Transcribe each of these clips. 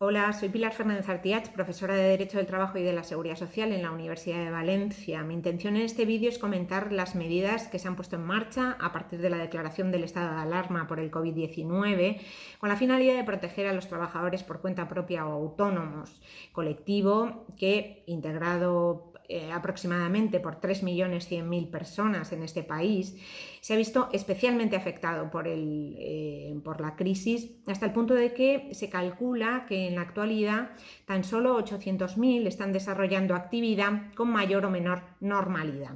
Hola, soy Pilar Fernández Artiach, profesora de Derecho del Trabajo y de la Seguridad Social en la Universidad de Valencia. Mi intención en este vídeo es comentar las medidas que se han puesto en marcha a partir de la declaración del estado de alarma por el COVID-19 con la finalidad de proteger a los trabajadores por cuenta propia o autónomos, colectivo que, integrado aproximadamente por 3.100.000 personas en este país, se ha visto especialmente afectado por la crisis, hasta el punto de que se calcula que en la actualidad tan solo 800.000 están desarrollando actividad con mayor o menor normalidad.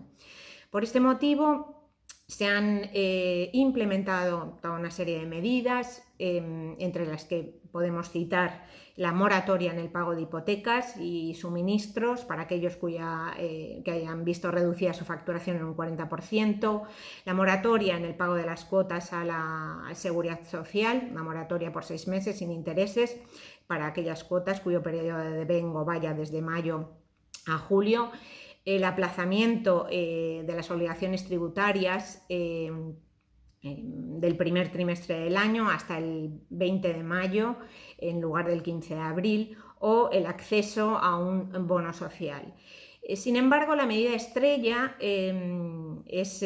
Por este motivo se han implementado toda una serie de medidas, entre las que podemos citar la moratoria en el pago de hipotecas y suministros para aquellos que hayan visto reducida su facturación en un 40%, la moratoria en el pago de las cuotas a la Seguridad Social, una moratoria por 6 meses sin intereses para aquellas cuotas cuyo periodo de devengo vaya desde mayo a julio, el aplazamiento de las obligaciones tributarias del primer trimestre del año hasta el 20 de mayo en lugar del 15 de abril o el acceso a un bono social. Sin embargo, la medida estrella es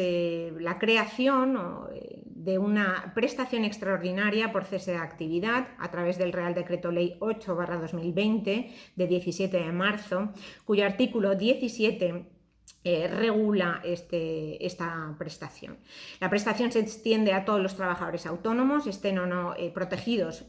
la creación de una prestación extraordinaria por cese de actividad a través del Real Decreto Ley 8/2020 de 17 de marzo, cuyo artículo 17 regula esta prestación. La prestación se extiende a todos los trabajadores autónomos, estén o no protegidos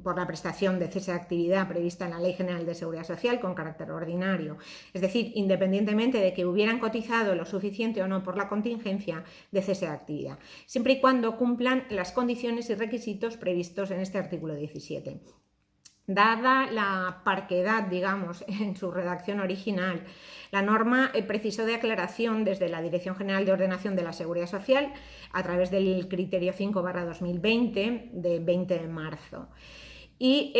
por la prestación de cese de actividad prevista en la Ley General de Seguridad Social con carácter ordinario, es decir, independientemente de que hubieran cotizado lo suficiente o no por la contingencia de cese de actividad, siempre y cuando cumplan las condiciones y requisitos previstos en este artículo 17. Dada la parquedad, digamos, en su redacción original, la norma precisó de aclaración desde la Dirección General de Ordenación de la Seguridad Social a través del criterio 5/2020 de 20 de marzo. Y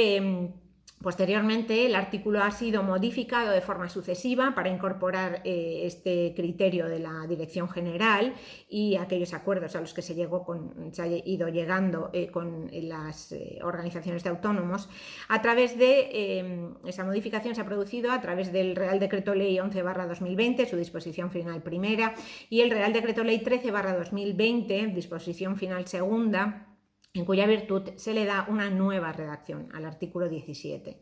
posteriormente el artículo ha sido modificado de forma sucesiva para incorporar este criterio de la Dirección General y aquellos acuerdos a los que se ha ido llegando con las organizaciones de autónomos. A través de esa modificación se ha producido a través del Real Decreto Ley 11/2020, su disposición final primera, y el Real Decreto Ley 13/2020, disposición final segunda, en cuya virtud se le da una nueva redacción al artículo 17.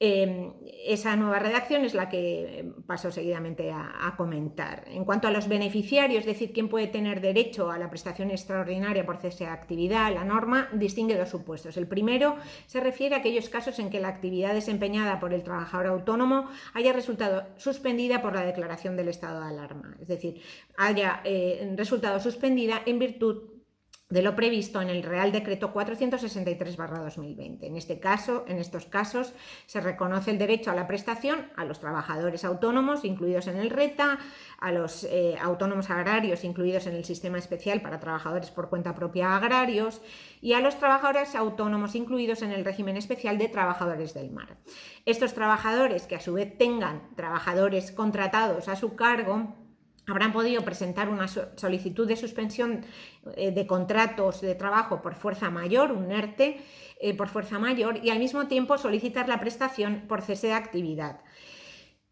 Esa nueva redacción es la que paso seguidamente a comentar. En cuanto a los beneficiarios, es decir, quién puede tener derecho a la prestación extraordinaria por cese de actividad, la norma distingue dos supuestos. El primero se refiere a aquellos casos en que la actividad desempeñada por el trabajador autónomo haya resultado suspendida por la declaración del estado de alarma, es decir, haya resultado suspendida en virtud de lo previsto en el Real Decreto 463/2020. En estos casos se reconoce el derecho a la prestación a los trabajadores autónomos incluidos en el RETA, a los autónomos agrarios incluidos en el Sistema Especial para Trabajadores por Cuenta Propia Agrarios y a los trabajadores autónomos incluidos en el Régimen Especial de Trabajadores del Mar. Estos trabajadores, que a su vez tengan trabajadores contratados a su cargo, habrán podido presentar una solicitud de suspensión de contratos de trabajo por fuerza mayor, un ERTE por fuerza mayor, y al mismo tiempo solicitar la prestación por cese de actividad.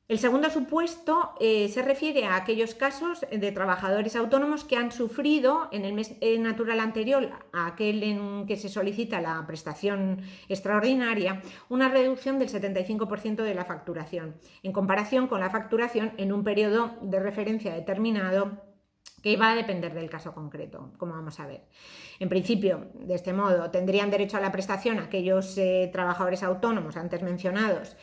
El segundo supuesto se refiere a aquellos casos de trabajadores autónomos que han sufrido en el mes natural anterior a aquel en que se solicita la prestación extraordinaria una reducción del 75% de la facturación, en comparación con la facturación en un periodo de referencia determinado que va a depender del caso concreto, como vamos a ver. En principio, de este modo, tendrían derecho a la prestación aquellos trabajadores autónomos antes mencionados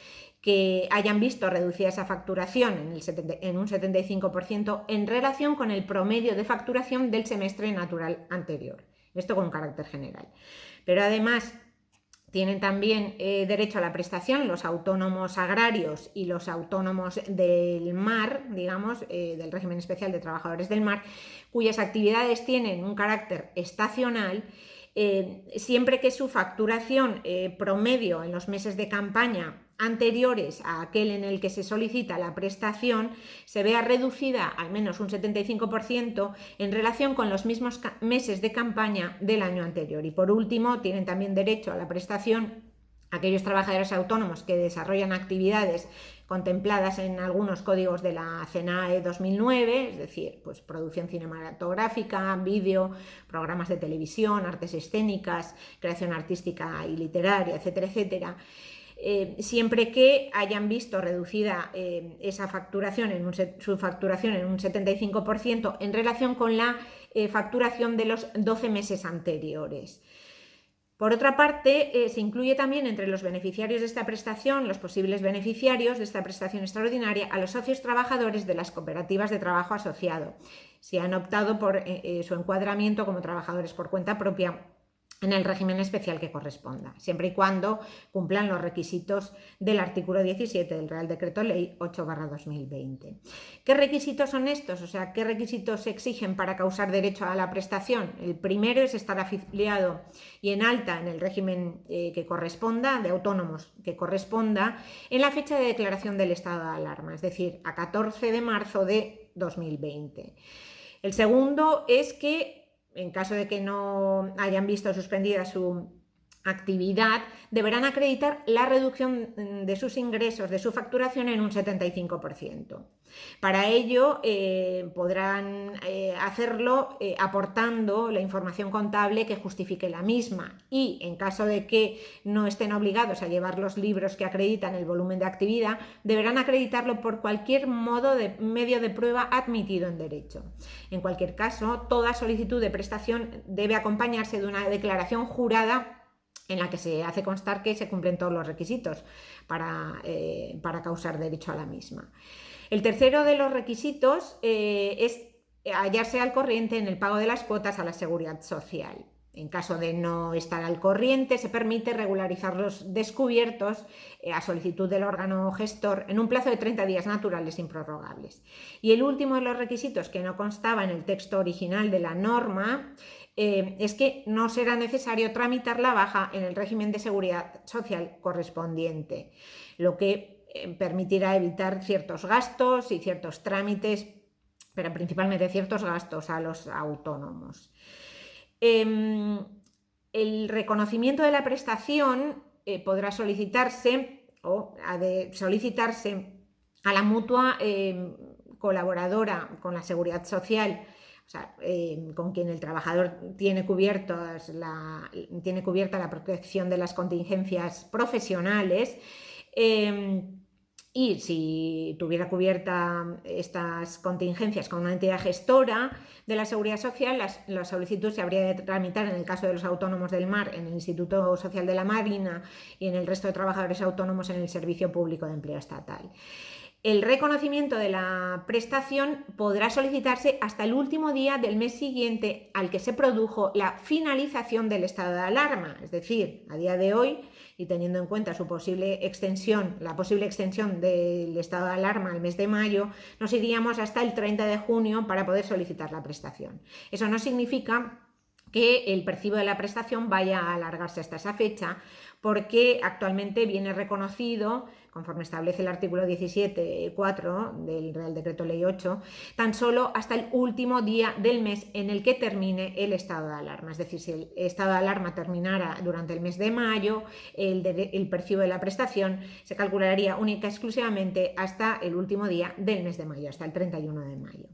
que hayan visto reducida esa facturación en un 75% en relación con el promedio de facturación del semestre natural anterior. Esto con carácter general. Pero además tienen también derecho a la prestación los autónomos agrarios y los autónomos del mar, digamos, del régimen especial de trabajadores del mar, cuyas actividades tienen un carácter estacional, siempre que su facturación promedio en los meses de campaña anteriores a aquel en el que se solicita la prestación se vea reducida al menos un 75% en relación con los mismos meses de campaña del año anterior. Y por último, tienen también derecho a la prestación aquellos trabajadores autónomos que desarrollan actividades contempladas en algunos códigos de la CENAE 2009, es decir, pues producción cinematográfica, vídeo, programas de televisión, artes escénicas, creación artística y literaria, etcétera, etcétera. Siempre que hayan visto reducida esa facturación su facturación en un 75% en relación con la facturación de los 12 meses anteriores. Por otra parte, se incluye también entre los beneficiarios de esta prestación, los posibles beneficiarios de esta prestación extraordinaria, a los socios trabajadores de las cooperativas de trabajo asociado, si han optado por su encuadramiento como trabajadores por cuenta propia en el régimen especial que corresponda, siempre y cuando cumplan los requisitos del artículo 17 del Real Decreto Ley 8/2020. ¿Qué requisitos son estos? O sea, ¿qué requisitos se exigen para causar derecho a la prestación? El primero es estar afiliado y en alta en el régimen que corresponda, de autónomos que corresponda, en la fecha de declaración del estado de alarma, es decir, a 14 de marzo de 2020. El segundo es que, en caso de que no hayan visto suspendida su actividad, deberán acreditar la reducción de sus ingresos, de su facturación, en un 75%. Para ello podrán hacerlo aportando la información contable que justifique la misma, y en caso de que no estén obligados a llevar los libros que acreditan el volumen de actividad, deberán acreditarlo por cualquier medio de prueba admitido en derecho. En cualquier caso, toda solicitud de prestación debe acompañarse de una declaración jurada en la que se hace constar que se cumplen todos los requisitos para causar derecho a la misma. El tercero de los requisitos es hallarse al corriente en el pago de las cuotas a la Seguridad Social. En caso de no estar al corriente, se permite regularizar los descubiertos a solicitud del órgano gestor en un plazo de 30 días naturales improrrogables. Y el último de los requisitos, que no constaba en el texto original de la norma, es que no será necesario tramitar la baja en el régimen de seguridad social correspondiente, lo que permitirá evitar ciertos gastos y ciertos trámites, pero principalmente ciertos gastos a los autónomos. El reconocimiento de la prestación podrá solicitarse a la mutua colaboradora con la Seguridad Social, o sea, con quien el trabajador tiene cubierta la protección de las contingencias profesionales, y si tuviera cubierta estas contingencias con una entidad gestora de la Seguridad Social, la solicitud se habría de tramitar, en el caso de los autónomos del mar, en el Instituto Social de la Marina, y en el resto de trabajadores autónomos en el Servicio Público de Empleo Estatal. El reconocimiento de la prestación podrá solicitarse hasta el último día del mes siguiente al que se produjo la finalización del estado de alarma, es decir, a día de hoy, y teniendo en cuenta la posible extensión del estado de alarma al mes de mayo, nos iríamos hasta el 30 de junio para poder solicitar la prestación. Eso no significa que el percibo de la prestación vaya a alargarse hasta esa fecha, porque actualmente viene reconocido, conforme establece el artículo 17.4 del Real Decreto Ley 8, tan solo hasta el último día del mes en el que termine el estado de alarma. Es decir, si el estado de alarma terminara durante el mes de mayo, el percibo de la prestación se calcularía única y exclusivamente hasta el último día del mes de mayo, hasta el 31 de mayo.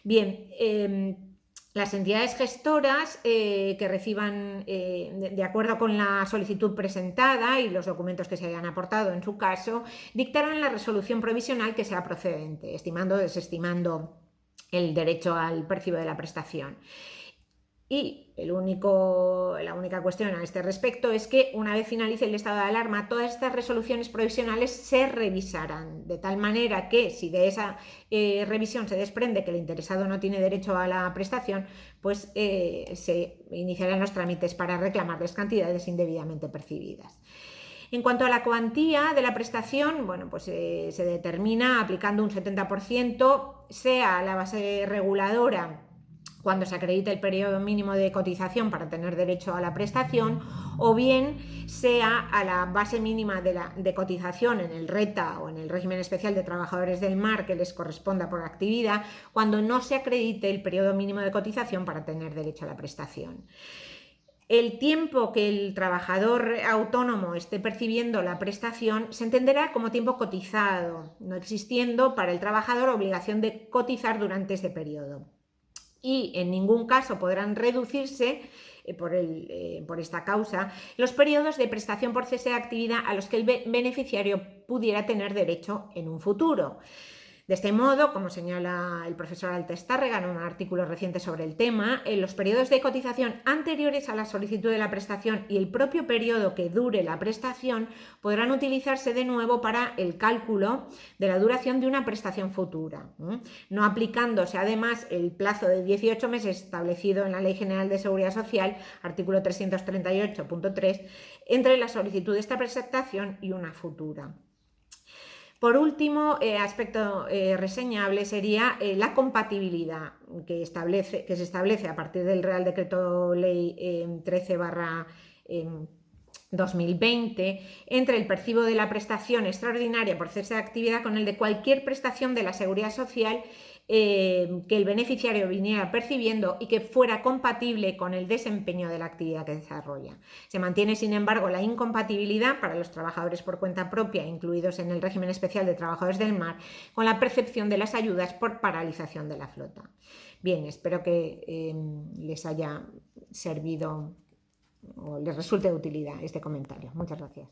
Bien, las entidades gestoras que reciban, de acuerdo con la solicitud presentada y los documentos que se hayan aportado en su caso, dictarán la resolución provisional que sea procedente, estimando o desestimando el derecho al percibo de la prestación. Y la única cuestión a este respecto es que, una vez finalice el estado de alarma, todas estas resoluciones provisionales se revisarán, de tal manera que, si de esa revisión se desprende que el interesado no tiene derecho a la prestación, pues se iniciarán los trámites para reclamar las cantidades indebidamente percibidas. En cuanto a la cuantía de la prestación, bueno, pues se determina aplicando un 70%, sea a la base reguladora cuando se acredita el periodo mínimo de cotización para tener derecho a la prestación, o bien sea a la base mínima de cotización en el RETA o en el régimen especial de trabajadores del mar que les corresponda por actividad, cuando no se acredite el periodo mínimo de cotización para tener derecho a la prestación. El tiempo que el trabajador autónomo esté percibiendo la prestación se entenderá como tiempo cotizado, no existiendo para el trabajador obligación de cotizar durante ese periodo. Y en ningún caso podrán reducirse por esta causa los periodos de prestación por cese de actividad a los que el beneficiario pudiera tener derecho en un futuro. De este modo, como señala el profesor Altestárrega en un artículo reciente sobre el tema, en los periodos de cotización anteriores a la solicitud de la prestación y el propio periodo que dure la prestación podrán utilizarse de nuevo para el cálculo de la duración de una prestación futura, no aplicándose además el plazo de 18 meses establecido en la Ley General de Seguridad Social, artículo 338.3, entre la solicitud de esta prestación y una futura. Por último, aspecto reseñable sería la compatibilidad que se establece a partir del Real Decreto Ley 13/2020 entre el percibo de la prestación extraordinaria por cese de actividad con el de cualquier prestación de la Seguridad Social que el beneficiario viniera percibiendo y que fuera compatible con el desempeño de la actividad que desarrolla. Se mantiene, sin embargo, la incompatibilidad para los trabajadores por cuenta propia, incluidos en el régimen especial de trabajadores del mar, con la percepción de las ayudas por paralización de la flota. Bien, espero que les haya servido o les resulte de utilidad este comentario. Muchas gracias.